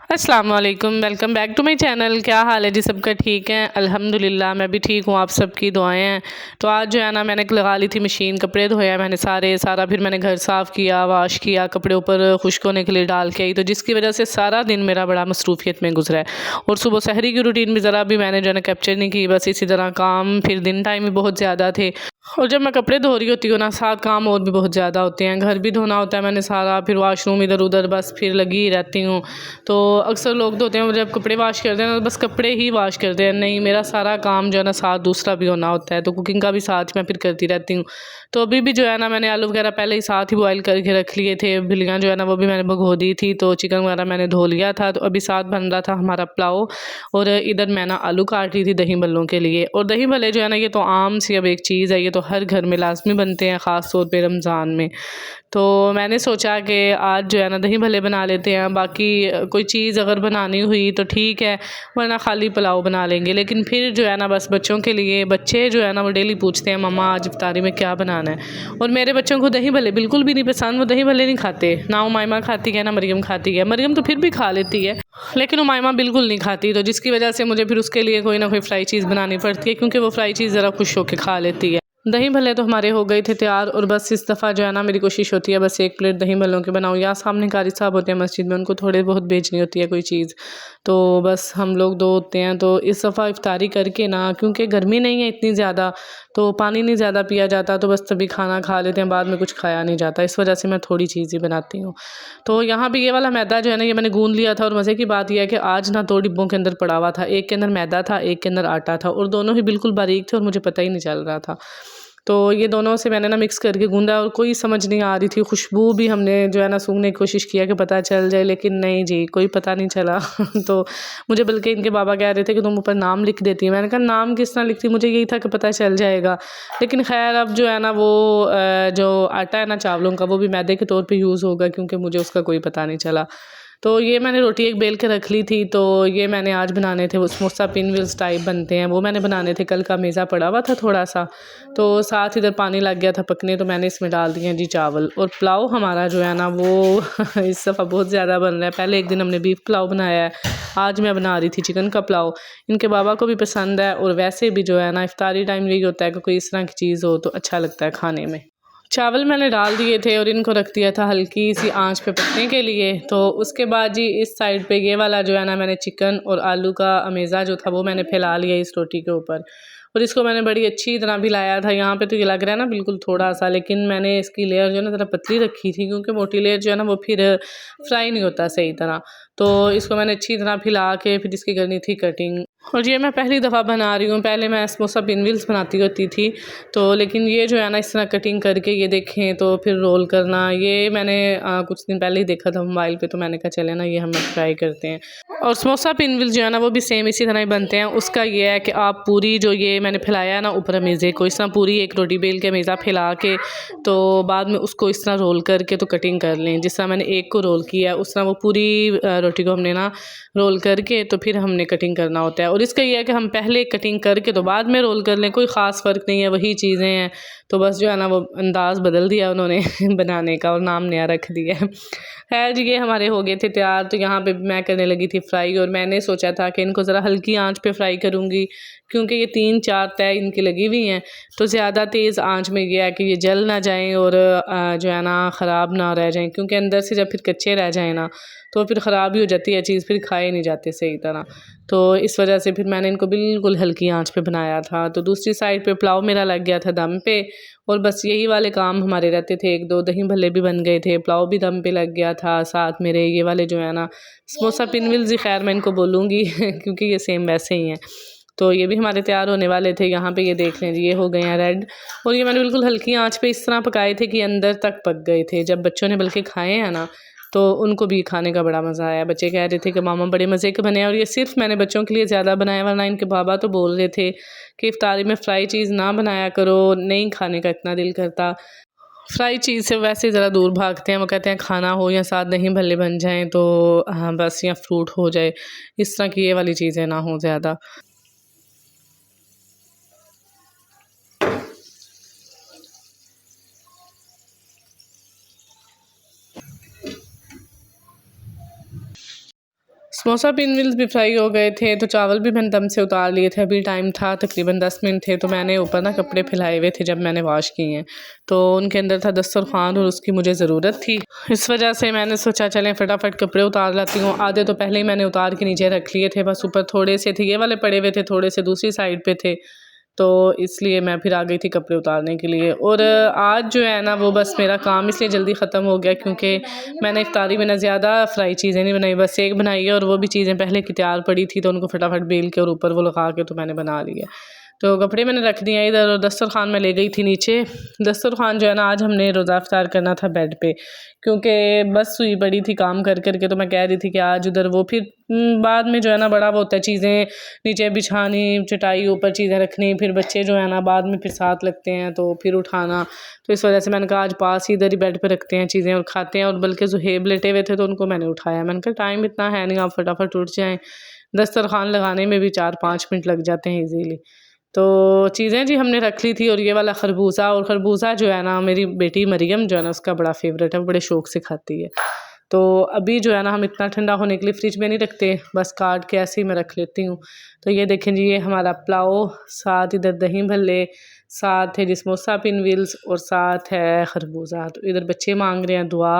अस्सलाम वालेकुम, welcome back to my channel. क्या हाल है जी? सबका ठीक है? अल्हम्दुलिल्लाह मैं भी ठीक हूँ, आप सबकी दुआएं हैं। तो आज जो है ना मैंने लगा ली थी मशीन, कपड़े धोया मैंने सारा, फिर मैंने घर साफ़ किया, वाश किया, कपड़े ऊपर खुश्क होने के लिए डाल के आई, तो जिसकी वजह से सारा दिन मेरा बड़ा मसरूफियत में गुजरा है। और सुबह सहरी की रूटीन भी ज़रा भी मैंने जो है ना कैप्चर नहीं की, बस इसी तरह काम, फिर दिन टाइम भी बहुत ज़्यादा थे। और जब मैं कपड़े धो रही होती हूँ ना, साथ काम और भी बहुत ज़्यादा होते हैं, घर भी धोना होता है मैंने सारा, फिर वॉशरूम इधर उधर, बस फिर लगी ही रहती हूँ। तो अक्सर लोग धोते हैं जब कपड़े वॉश करते हैं ना, बस कपड़े ही वॉश करते हैं, नहीं मेरा सारा काम जो है ना साथ दूसरा भी होना होता है, तो कुकिंग का भी साथ मैं फिर करती रहती हूँ। तो अभी भी जो है ना मैंने आलू वगैरह पहले ही साथ ही बॉयल करके रख लिए थे, भिलियाँ जो है ना वो भी मैंने भगो दी थी, तो चिकन वगैरह मैंने धो लिया था। तो अभी साथ बन रहा था हमारा पुलाव, और इधर मैं ना आलू काट रही थी दही भल्लों के लिए। और दही भल्ले जो है ना ये तो आम सी अब एक चीज़ है, ये तो हर घर में लाजमी बनते हैं, ख़ास तौर पे रमज़ान में। तो मैंने सोचा कि आज जो है ना दही भल्ले बना लेते हैं, बाकी कोई चीज़ अगर बनानी हुई तो ठीक है, वरना खाली पुलाव बना लेंगे। लेकिन फिर जो है ना बस बच्चों के लिए, बच्चे जो है ना वो डेली पूछते हैं मम्मा आज इफ्तारी में क्या बनाना है। और मेरे बच्चों को दही भल्ले बिल्कुल भी नहीं पसंद, वो दही भल्ले नहीं खाते, ना उमाइमा खाती है ना मरियम खाती है। मरियम तो फिर भी खा लेती है, लेकिन उमाइमा बिल्कुल नहीं खाती, तो जिसकी वजह से मुझे फिर उसके लिए कोई ना कोई फ्राई चीज़ बनानी पड़ती है, क्योंकि वो फ्राई चीज़ ज़रा खुश होकर खा लेती है। दही भल्ले तो हमारे हो गए थे तैयार, और बस इस दफ़ा जो है ना मेरी कोशिश होती है बस एक प्लेट दही भल्लों के बनाऊँ, या सामने कारी साहब होते हैं मस्जिद में, उनको थोड़े बहुत बेचनी होती है कोई चीज़, तो बस हम लोग दो होते हैं। तो इस दफ़ा इफ्तारी करके ना, क्योंकि गर्मी नहीं है इतनी ज़्यादा, तो पानी नहीं ज़्यादा पिया जाता, तो बस तभी खाना खा लेते हैं, बाद में कुछ खाया नहीं जाता, इस वजह से मैं थोड़ी चीज़ ही बनाती हूँ। तो यहाँ पे ये वाला मैदा जो है ना ये मैंने गूंद लिया था, और मज़े की बात यह है कि आज ना 2 डिब्बों के अंदर पड़ा हुआ था, एक के अंदर मैदा था, एक के अंदर आटा था, और दोनों ही बिल्कुल बारीक थे और मुझे पता ही नहीं चल रहा था। तो ये दोनों से मैंने ना मिक्स करके गूंदा, और कोई समझ नहीं आ रही थी, खुशबू भी हमने जो है ना सूंघने की कोशिश किया कि पता चल जाए, लेकिन नहीं जी, कोई पता नहीं चला। तो मुझे बल्कि इनके बाबा कह रहे थे कि तुम ऊपर नाम लिख देती है, मैंने कहा नाम किस तरह लिखती, मुझे यही था कि पता चल जाएगा। लेकिन खैर अब जो है ना वो जो आटा है ना चावलों का, वो भी मैदे के तौर पे यूज़ होगा, क्योंकि मुझे उसका कोई पता नहीं चला। तो ये मैंने रोटी एक बेल के रख ली थी, तो ये मैंने आज बनाने थे वो समोसा पिन व्हील्स टाइप बनते हैं, वो मैंने बनाने थे, कल का मेज़ा पड़ा हुआ था थोड़ा सा, तो साथ इधर पानी लग गया था पकने, तो मैंने इसमें डाल दिए हैं जी चावल। और पुलाव हमारा जो है ना वो इस दफ़ा बहुत ज़्यादा बन रहा है, पहले एक दिन हमने बीफ पुलाव बनाया है, आज मैं बना रही थी चिकन का पुलाव। इनके बाबा को भी पसंद है, और वैसे भी जो है ना इफ्तारी टाइम यही होता है कि कोई इस तरह की चीज़ हो तो अच्छा लगता है खाने में। चावल मैंने डाल दिए थे और इनको रख दिया था हल्की सी आंच पे पकने के लिए। तो उसके बाद जी इस साइड पे ये वाला जो है ना मैंने चिकन और आलू का अमेज़ा जो था वो मैंने फैला लिया इस रोटी के ऊपर, और इसको मैंने बड़ी अच्छी तरह भिलाया था। यहाँ पे तो ये लग रहा है ना बिल्कुल थोड़ा सा, लेकिन मैंने इसकी लेयर जो है ना ज़रा पतली रखी थी, क्योंकि मोटी लेयर जो है ना वो फिर फ्राई नहीं होता सही तरह। तो इसको मैंने अच्छी तरह फैला के फिर इसकी करनी थी कटिंग। और ये मैं पहली दफ़ा बना रही हूँ, पहले मैं समोसा पिन व्हील्स बनाती होती थी, तो लेकिन ये जो है ना इस तरह कटिंग करके ये देखें, तो फिर रोल करना, ये मैंने कुछ दिन पहले ही देखा था मोबाइल पे, तो मैंने कहा चले ना ये हम ट्राई करते हैं। और समोसा पिन व्हील्स जो है ना वो भी सेम इसी तरह ही बनते हैं। उसका ये है कि आप पूरी जो ये मैंने फैलाया है ना ऊपर मेज़े को, इस तरह पूरी एक रोटी बेल के मेज़ा फैला के, तो बाद में उसको इस तरह रोल करके तो कटिंग कर लें, जिस तरह मैंने एक को रोल किया उस तरह वो पूरी रोटी को हमने ना रोल करके तो फिर हमने कटिंग करना होता है। और इसका ये है कि हम पहले कटिंग करके तो बाद में रोल कर लें, कोई ख़ास फ़र्क नहीं है, वही चीज़ें हैं। तो बस जो है ना वो अंदाज़ बदल दिया उन्होंने बनाने का, और नाम नया रख दिया है। खैर जी ये हमारे हो गए थे तैयार। तो यहाँ पे मैं करने लगी थी फ्राई, और मैंने सोचा था कि इनको ज़रा हल्की आंच पे फ्राई करूँगी, क्योंकि ये 3-4 तय इनकी लगी हुई हैं, तो ज़्यादा तेज़ आंच में ये है कि ये जल ना जाएं और जो है ना ख़राब ना रह जाएं, क्योंकि अंदर से जब फिर कच्चे रह जाएं ना तो फिर ख़राब ही हो जाती है चीज़, फिर खाए नहीं जाते सही तरह। तो इस वजह से फिर मैंने इनको बिल्कुल हल्की आंच पे बनाया था। तो दूसरी साइड पे पुलाव मेरा लग गया था दम पे, और बस यही वाले काम हमारे रहते थे। 1-2 दही भल्ले भी बन गए थे, पुलाव भी दम पे लग गया था, साथ मेरे ये वाले जो है ना समोसा पिन व्हील्स ही खैर मैं इनको बोलूँगी क्योंकि ये सेम वैसे ही हैं। तो ये भी हमारे तैयार होने वाले थे। यहाँ पे ये देख लें जी ये हो गए हैं रेड, और ये मैंने बिल्कुल हल्की आंच पे इस तरह पकाए थे कि अंदर तक पक गए थे। जब बच्चों ने बल्कि खाए हैं ना तो उनको भी खाने का बड़ा मज़ा आया। बच्चे कह रहे थे कि मामा बड़े मज़े के बने हैं, और ये सिर्फ मैंने बच्चों के लिए ज़्यादा बनाया, वरना इनके बाबा तो बोल रहे थे कि इफ्तारी में फ्राई चीज़ ना बनाया करो, नहीं खाने का इतना दिल करता। फ्राई चीज़ से वैसे ज़रा दूर भागते हैं, वो कहते हैं खाना हो या साथ दही भल्ले बन जाएं तो हाँ बस, या फ्रूट हो जाए, इस तरह की ये वाली चीज़ें ना हो ज़्यादा। समोसा पिन व्हील्स भी फ्राई हो गए थे, तो चावल भी मैंने दम से उतार लिए थे। अभी टाइम था तकरीबन 10 मिनट थे, तो मैंने ऊपर ना कपड़े फैलाए हुए थे जब मैंने वॉश किए हैं, तो उनके अंदर था दस्तरखान और उसकी मुझे ज़रूरत थी। इस वजह से मैंने सोचा चलें फटाफट कपड़े उतार लाती हूँ। आधे तो पहले ही मैंने उतार के नीचे रख लिए थे, बस ऊपर थोड़े से थे, ये वाले पड़े हुए थे, थोड़े से दूसरी साइड पे थे, तो इसलिए मैं फिर आ गई थी कपड़े उतारने के लिए। और आज जो है ना वो बस मेरा काम इसलिए जल्दी ख़त्म हो गया क्योंकि मैंने इफ्तारी में ना ज़्यादा फ्राई चीज़ें नहीं बनाई, बस एक बनाई है और वो भी चीज़ें पहले की तैयार पड़ी थी, तो उनको फटाफट बेल के और ऊपर वो लगा के तो मैंने बना लिया। तो कपड़े मैंने रख दिए इधर और दस्तरखान में ले गई थी नीचे। दस्तरखान जो है ना आज हमने रोज़ा इफ्तार करना था बेड पे, क्योंकि बस हुई पड़ी थी काम कर कर के, तो मैं कह रही थी कि आज उधर वो फिर बाद में जो है ना बड़ा वो होता है, चीज़ें नीचे बिछानी, चटाई ऊपर चीज़ें रखनी, फिर बच्चे जो है ना बाद में फिर साथ लगते हैं तो फिर उठाना, तो इस वजह से मैंने कहा आज पास ही इधर ही बेड पे रखते हैं चीज़ें और खाते हैं। और बल्कि ज़ुहेब लेटे हुए थे तो उनको मैंने उठाया, मैंने कहा टाइम इतना है नहीं, आप फटाफट उठ जाएँ, दस्तरखान लगाने में भी 4-5 मिनट लग जाते हैं ईज़िली। तो चीज़ें जी हमने रख ली थी। और ये वाला खरबूजा, और खरबूजा जो है ना मेरी बेटी मरियम जो है ना उसका बड़ा फेवरेट है, वो बड़े शौक़ से खाती है। तो अभी जो है ना हम इतना ठंडा होने के लिए फ्रिज में नहीं रखते, बस काट के ऐसे ही मैं रख लेती हूँ। तो ये देखें जी, ये हमारा पुलाव, साथ इधर दही भल्ले, साथ है जी समोसा पिन व्हील्स और साथ है खरबूजा। तो इधर बच्चे मांग रहे हैं दुआ।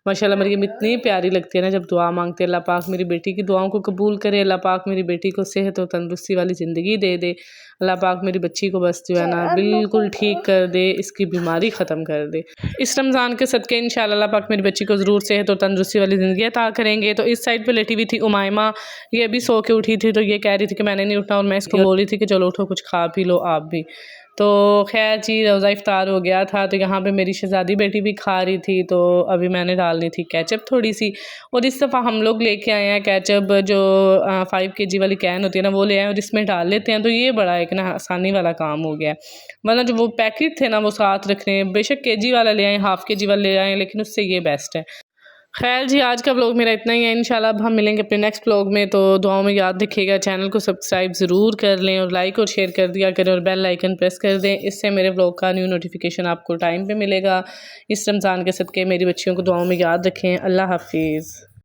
माशाल्लाह मरियम इतनी प्यारी लगती है ना जब दुआ मांगते हैं। अल्लाह पाक मेरी बेटी की दुआओं को कबूल करे, अल्लाह पाक मेरी बेटी को सेहत और तंदुरुस्ती वाली ज़िंदगी दे दे, अल्लाह पाक मेरी बच्ची को बस जो है ना बिल्कुल ठीक कर दे, इसकी बीमारी ख़त्म कर दे। इस रमज़ान के सदक़े इंशाअल्लाह अल्लाह पाक मेरी बच्ची को ज़रूर सेहत और तंदुरुस्ती वाली ज़िंदगी अता करेंगे। तो इस साइड पे लेटी हुई थी उमाइमा, ये अभी सो के उठी थी, तो ये कह रही थी कि मैंने नहीं उठना, और मैं इसको बोल रही थी कि चलो उठो कुछ खा पी लो आप भी। तो खैर जी रोज़ा इफ्तार हो गया था, तो यहाँ पे मेरी शहज़ादी बेटी भी खा रही थी, तो अभी मैंने डालनी थी केचप थोड़ी सी। और इस दफ़ा हम लोग लेके आए हैं केचप, जो 5 kg वाली कैन होती है ना वो ले आए और इसमें डाल लेते हैं, तो ये बड़ा एक ना आसानी वाला काम हो गया है। वरना जो वो पैकेट थे ना वो साथ रखने, बेशक केजी वाला ले आए, हाफ़ kg वाला ले आए, लेकिन उससे ये बेस्ट है। खैर जी आज का व्लॉग मेरा इतना ही है। इंशाल्लाह अब हम मिलेंगे अपने नेक्स्ट व्लॉग में, तो दुआओं में याद रखिएगा, चैनल को सब्सक्राइब ज़रूर कर लें और लाइक और शेयर कर दिया करें और बेल आइकन प्रेस कर दें, इससे मेरे व्लॉग का न्यू नोटिफिकेशन आपको टाइम पे मिलेगा। इस रमज़ान के सदक़े मेरी बच्चियों को दुआओं में याद रखें। अल्लाह हाफिज़।